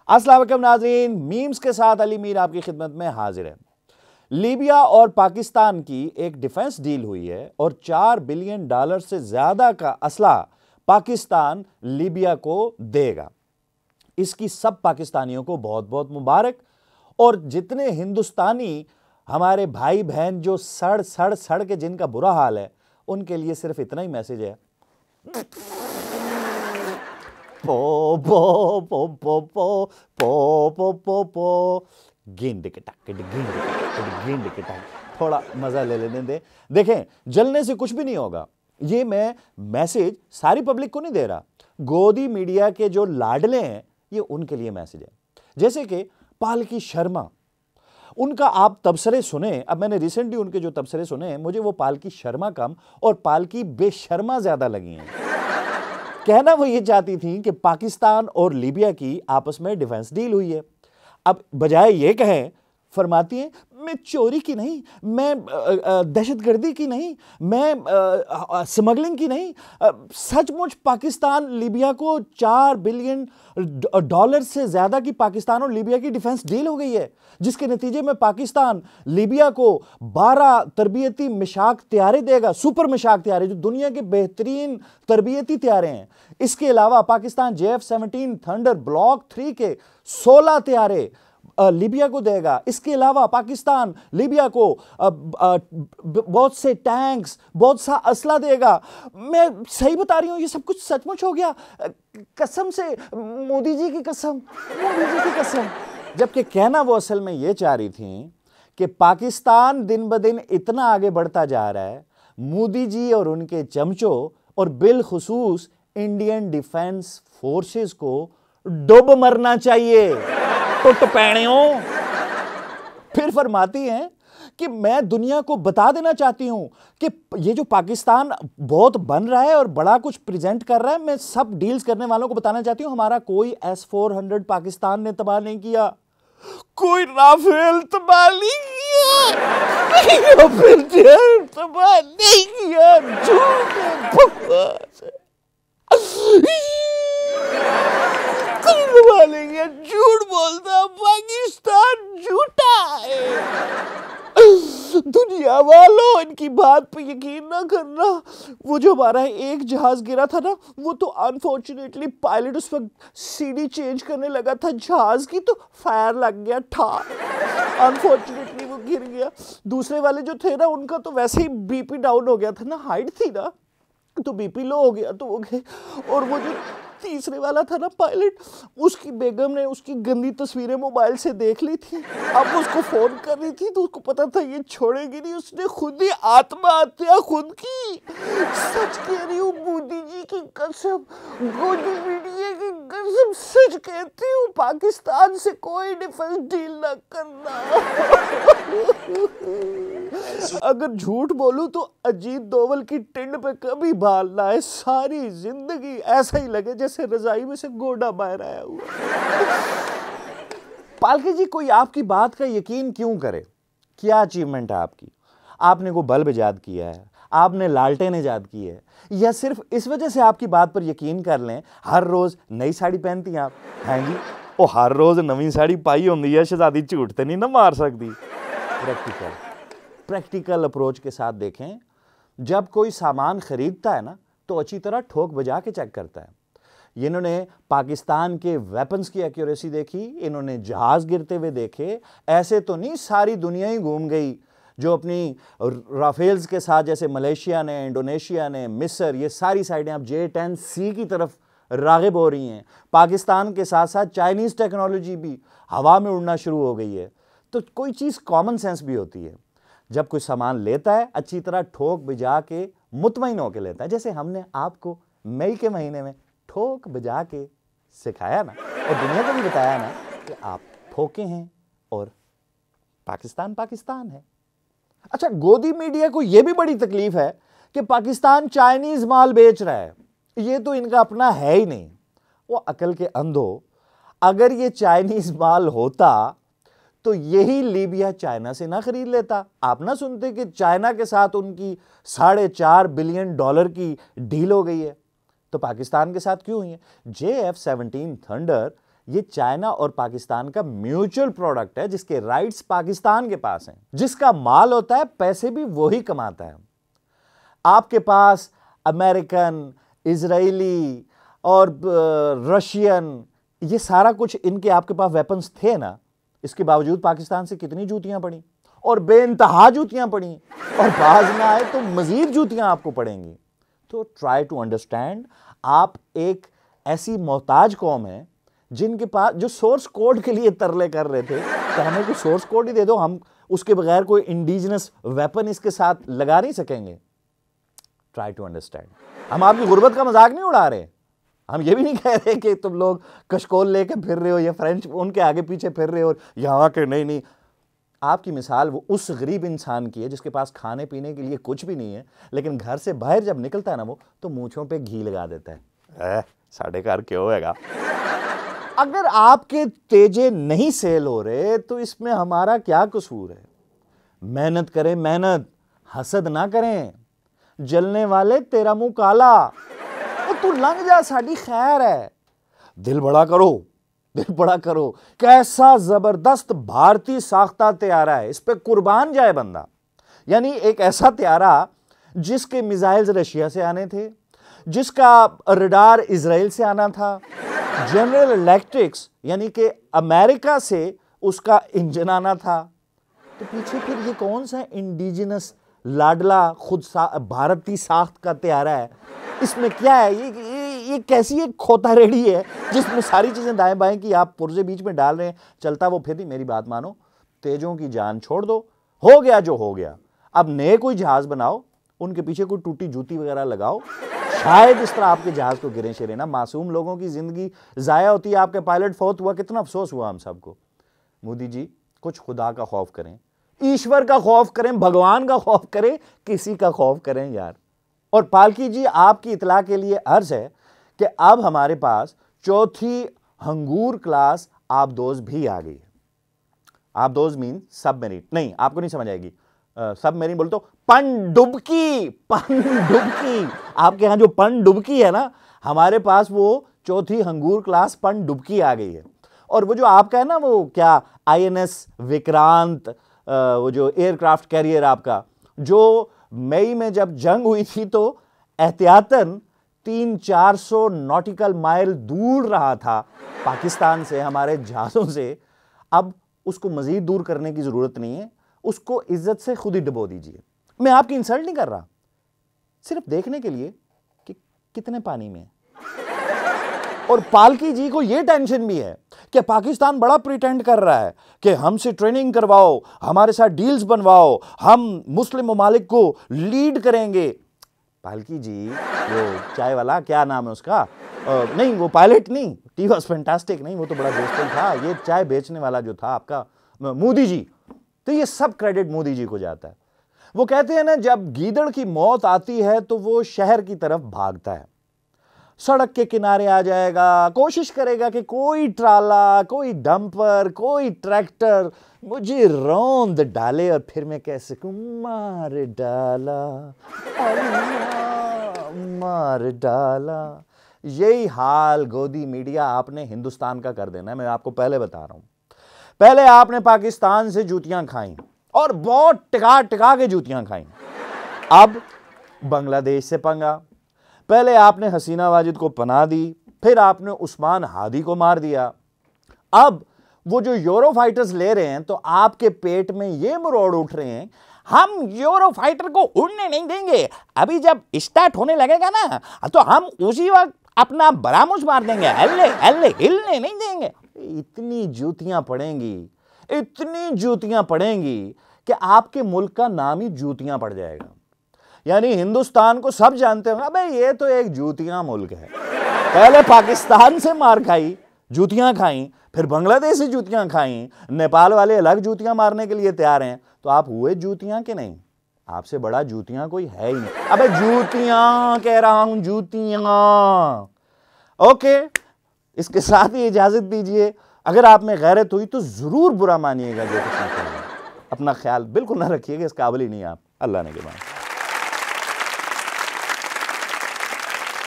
अस्सलाम वालेकुम नाज़रीन, मीम्स के साथ अली मीर आपकी खिदमत में हाजिर है। लीबिया और पाकिस्तान की एक डिफेंस डील हुई है और $4 बिलियन से ज्यादा का असला पाकिस्तान लीबिया को देगा। इसकी सब पाकिस्तानियों को बहुत बहुत मुबारक। और जितने हिंदुस्तानी हमारे भाई बहन जो सड़ सड़ सड़ के जिनका बुरा हाल है, उनके लिए सिर्फ इतना ही मैसेज है, पो पो पो पो पो पो पो पो पो गेंद के टक गेंद के टक, थोड़ा मजा ले लेने दे। देखें, जलने से कुछ भी नहीं होगा। ये मैं मैसेज सारी पब्लिक को नहीं दे रहा, गोदी मीडिया के जो लाडले हैं ये उनके लिए मैसेज है। जैसे कि पालकी शर्मा, उनका आप तबसरे सुने। अब मैंने रिसेंटली उनके जो तबसरे सुने हैं, मुझे वो पालकी शर्मा कम और पालकी बेशर्मा ज्यादा लगी हैं। कहना वो ये चाहती थी कि पाकिस्तान और लीबिया की आपस में डिफेंस डील हुई है। अब बजाय ये कहें, फरमाती हैं मैं चोरी की नहीं, मैं दहशतगर्दी की नहीं, मैं स्मगलिंग की नहीं, सचमुच पाकिस्तान लीबिया को $4 बिलियन से ज्यादा की पाकिस्तान और लीबिया की डिफेंस डील हो गई है, जिसके नतीजे में पाकिस्तान लीबिया को 12 तरबियती मिशाक त्यारे देगा, सुपर मिशाक त्यारे जो दुनिया के बेहतरीन तरबियती त्यारे हैं। इसके अलावा पाकिस्तान JF-17 थंडर ब्लॉक 3 के 16 त्यारे लीबिया को देगा। इसके अलावा पाकिस्तान लीबिया को बहुत से टैंक्स, बहुत सा असला देगा। मैं सही बता रही हूं, ये सब कुछ सचमुच हो गया, कसम से, मोदी जी की कसम, मोदी जी की कसम। जबकि कहना वो असल में ये चाह रही थी कि पाकिस्तान दिन ब दिन इतना आगे बढ़ता जा रहा है, मोदी जी और उनके चमचों और बिलखुसूस इंडियन डिफेंस फोर्सेस को डुब मरना चाहिए। फिर फरमाती हैं कि मैं दुनिया को बता देना चाहती हूं कि ये जो पाकिस्तान बहुत बन रहा है और बड़ा कुछ प्रेजेंट कर रहा है, मैं सब डील्स करने वालों को बताना चाहती हूं, हमारा कोई S-400 पाकिस्तान ने तबाह नहीं किया, कोई राफेल तबाह नहीं किया, फिर तबाह नहीं किया। झूठ बकवास है, झूठ बोलता पाकिस्तान झूठा है। दुनिया वालों, इनकी बात पे यकीन ना करना। वो जो हमारा एक जहाज गिरा था ना, वो तो अनफॉर्चुनेटली पायलट उस वक्त सीडी चेंज करने लगा था जहाज की, तो फायर लग गया था, अनफॉर्चुनेटली वो गिर गया। दूसरे वाले जो थे ना, उनका तो वैसे ही बीपी डाउन हो गया था ना, हाइट थी ना, तो बीपी लो हो गया तो वो गए। और वो जो तीसरे वाला था ना पायलट, उसकी बेगम ने उसकी गंदी तस्वीरें मोबाइल से देख ली थी, अब उसको फोन कर रही थी, तो उसको पता था ये छोड़ेगी नहीं, उसने खुद ही आत्महत्या खुद की। सच कह रही हूँ, मोदी जी की कसम, गोदी मीडिया की कसम, सच कहती हूँ, पाकिस्तान से कोई डिफेंस डील ना करना। अगर झूठ बोलूं तो अजीत दोवल की टिंड पे कभी बाल ना आए, सारी जिंदगी ऐसा ही लगे जैसे रजाई में से गोडा बाहर आया हुआ। पालकी जी, कोई आपकी बात का यकीन क्यों करे? क्या अचीवमेंट है आपकी? आपने कोई बल्ब ईजाद किया है, आपने लालटेन ईजाद की है, या सिर्फ इस वजह से आपकी बात पर यकीन कर लें हर रोज नई साड़ी पहनती हैं आप? हैं जी, वो हर रोज नवी साड़ी पाई होंगी है, शहजादी झूठ तो नहीं ना मार सकती। प्रैक्टिकल अप्रोच के साथ देखें, जब कोई सामान खरीदता है ना, तो अच्छी तरह ठोक बजा के चेक करता है। इन्होंने पाकिस्तान के वेपन्स की एक्यूरेसी देखी, इन्होंने जहाज गिरते हुए देखे, ऐसे तो नहीं सारी दुनिया ही घूम गई जो अपनी राफेल्स के साथ, जैसे मलेशिया ने, इंडोनेशिया ने, मिस्र, ये सारी साइडें अब J-10C की तरफ रागिब हो रही हैं। पाकिस्तान के साथ साथ चाइनीज़ टेक्नोलॉजी भी हवा में उड़ना शुरू हो गई है। तो कोई चीज़ कॉमन सेंस भी होती है, जब कोई सामान लेता है अच्छी तरह ठोक बजा के मुतमईन होकर लेता है, जैसे हमने आपको मई के महीने में ठोक बजा के सिखाया ना, और दुनिया को भी बताया ना कि आप ठोके हैं और पाकिस्तान पाकिस्तान है। अच्छा, गोदी मीडिया को यह भी बड़ी तकलीफ है कि पाकिस्तान चाइनीज माल बेच रहा है, ये तो इनका अपना है ही नहीं। वो अकल के अंधो, अगर ये चाइनीज माल होता तो यही लीबिया चाइना से ना खरीद लेता। आप ना सुनते कि चाइना के साथ उनकी $4.5 बिलियन की डील हो गई है, तो पाकिस्तान के साथ क्यों हुई है? JF-17 थंडर ये चाइना और पाकिस्तान का म्यूचुअल प्रोडक्ट है, जिसके राइट्स पाकिस्तान के पास हैं। जिसका माल होता है, पैसे भी वही कमाता है। आपके पास अमेरिकन, इजरायली और रशियन, ये सारा कुछ इनके आपके पास वेपन्स थे ना, इसके बावजूद पाकिस्तान से कितनी जूतियां पड़ी, और बेइंतहा जूतियां पड़ी, और बाज ना आए तो मजीद जूतियां आपको पड़ेंगी। तो ट्राई टू अंडरस्टैंड, आप एक ऐसी मोहताज कौम है जिनके पास, जो सोर्स कोड के लिए तरले कर रहे थे तो हमें कोई सोर्स कोड ही दे दो, हम उसके बगैर कोई इंडिजिनस वेपन इसके साथ लगा नहीं सकेंगे। ट्राई टू अंडरस्टैंड, हम आपकी गुर्बत का मजाक नहीं उड़ा रहे, हम ये भी नहीं कह रहे कि तुम लोग कशकोल लेके फिर रहे हो या फ्रेंच उनके आगे पीछे फिर रहे हो यहाँ के। नहीं, आपकी मिसाल वो उस गरीब इंसान की है जिसके पास खाने पीने के लिए कुछ भी नहीं है, लेकिन घर से बाहर जब निकलता है ना वो, तो मूंछों पे घी लगा देता है। साढ़े कार क्यों होगा। अगर आपके तेजे नहीं सेल हो रहे तो इसमें हमारा क्या कसूर है। मेहनत करें, मेहनत, हसद ना करें। जलने वाले तेरा मुंह काला, तो तू लंघ जा, साड़ी खैर है। दिल बड़ा करो, दिल बड़ा करो। कैसा जबरदस्त भारतीय साख्ता त्यारा है, इस पे कुर्बान जाए बंदा। यानी एक ऐसा त्यारा जिसके मिसाइल्स रशिया से आने थे, जिसका रडार इजराइल से आना था, जनरल इलेक्ट्रिक्स यानी कि अमेरिका से उसका इंजन आना था। तो पीछे फिर ये कौन सा इंडिजिनस लाडला खुद भारतीय साख्त का त्यारा है। इसमें क्या है, ये कैसी एक खोता रेडी है जिसमें सारी चीजें दाएं बाएं की आप पुर्जे बीच में डाल रहे हैं, चलता वो फिर नहीं। मेरी बात मानो, तेजों की जान छोड़ दो, हो गया जो हो गया। अब नए कोई जहाज बनाओ, उनके पीछे कोई टूटी जूती वगैरह लगाओ, शायद इस तरह आपके जहाज को गिरे शिरे ना। मासूम लोगों की जिंदगी जाया होती है, आपके पायलट फौत हुआ, कितना अफसोस हुआ हम सबको। मोदी जी कुछ खुदा का खौफ करें, ईश्वर का खौफ करें, भगवान का खौफ करें, किसी का खौफ करें यार। और पालकी जी, आपकी इतला के लिए अर्ज है कि अब हमारे पास चौथी हंगूर क्लास आबदोज भी आ गई है। आबदोज मीन सबमरीन, नहीं आपको नहीं समझ आएगी। सबमरीन बोल तो पनडुबकी, पनडुबकी। आपके यहां जो पनडुबकी है ना, हमारे पास वो चौथी हंगूर क्लास पनडुबकी आ गई है। और वो जो आपका है ना, वो क्या INS विक्रांत, वो जो एयरक्राफ्ट कैरियर आपका, जो मई में जब जंग हुई थी तो एहतियातन 300-400 नॉटिकल माइल दूर रहा था पाकिस्तान से, हमारे जहाजों से। अब उसको मजीद दूर करने की जरूरत नहीं है, उसको इज्जत से खुद ही डुबो दीजिए। मैं आपकी इंसल्ट नहीं कर रहा, सिर्फ देखने के लिए कि कितने पानी में है। और पालकी जी को यह टेंशन भी है कि पाकिस्तान बड़ा प्रिटेंड कर रहा है कि हमसे ट्रेनिंग करवाओ, हमारे साथ डील्स बनवाओ, हम मुस्लिम ममालिक को लीड करेंगे। पालकी जी, वो चाय वाला, क्या नाम है उसका, नहीं वो पायलट नहीं, टी वॉज फैंटास्टिक, नहीं वो तो बड़ा दोस्तों था, ये चाय बेचने वाला जो था आपका मोदी जी। तो ये सब क्रेडिट मोदी जी को जाता है। वो कहते हैं ना, जब गीदड़ की मौत आती है तो वो शहर की तरफ भागता है, सड़क के किनारे आ जाएगा, कोशिश करेगा कि कोई ट्राला, कोई डंपर, कोई ट्रैक्टर मुझे रौंद डाले और फिर मैं कह सकूं मार डाला, मार डाला। यही हाल गोदी मीडिया आपने हिंदुस्तान का कर देना है, मैं आपको पहले बता रहा हूं। पहले आपने पाकिस्तान से जूतियां खाई और बहुत टिका टिका के जूतियां खाई। अब बांग्लादेश से पंगा, पहले आपने हसीना वाजिद को पनाह दी, फिर आपने उस्मान हादी को मार दिया। अब वो जो यूरो फाइटर्स ले रहे हैं तो आपके पेट में ये मरोड़ उठ रहे हैं, हम यूरो फाइटर को उड़ने नहीं देंगे, अभी जब स्टार्ट होने लगेगा ना तो हम उसी वक्त अपना बरामूज मार देंगे, हल्ले हल्ले हिलने नहीं देंगे। इतनी जूतियां पड़ेंगी, इतनी जूतियां पड़ेंगी कि आपके मुल्क का नाम ही जूतियां पड़ जाएगा। यानी हिंदुस्तान को सब जानते हैं, अबे ये तो एक जूतियां मुल्क है। पहले पाकिस्तान से मार खाई, जूतियां खाई, फिर बांग्लादेश से जूतियां खाई, नेपाल वाले अलग जूतियां मारने के लिए तैयार हैं, तो आप हुए जूतियां के नहीं? आपसे बड़ा जूतियां कोई है ही नहीं। अबे जूतियां कह रहा हूं, जूतियां। ओके, इसके साथ ही इजाजत दीजिए। अगर आप में गैरत हुई तो जरूर बुरा मानिएगा जो कुछ मैं कह रहा हूं। अपना ख्याल बिल्कुल ना रखिएगा, इस काबिल ही नहीं आप। अल्लाह ने के बाद।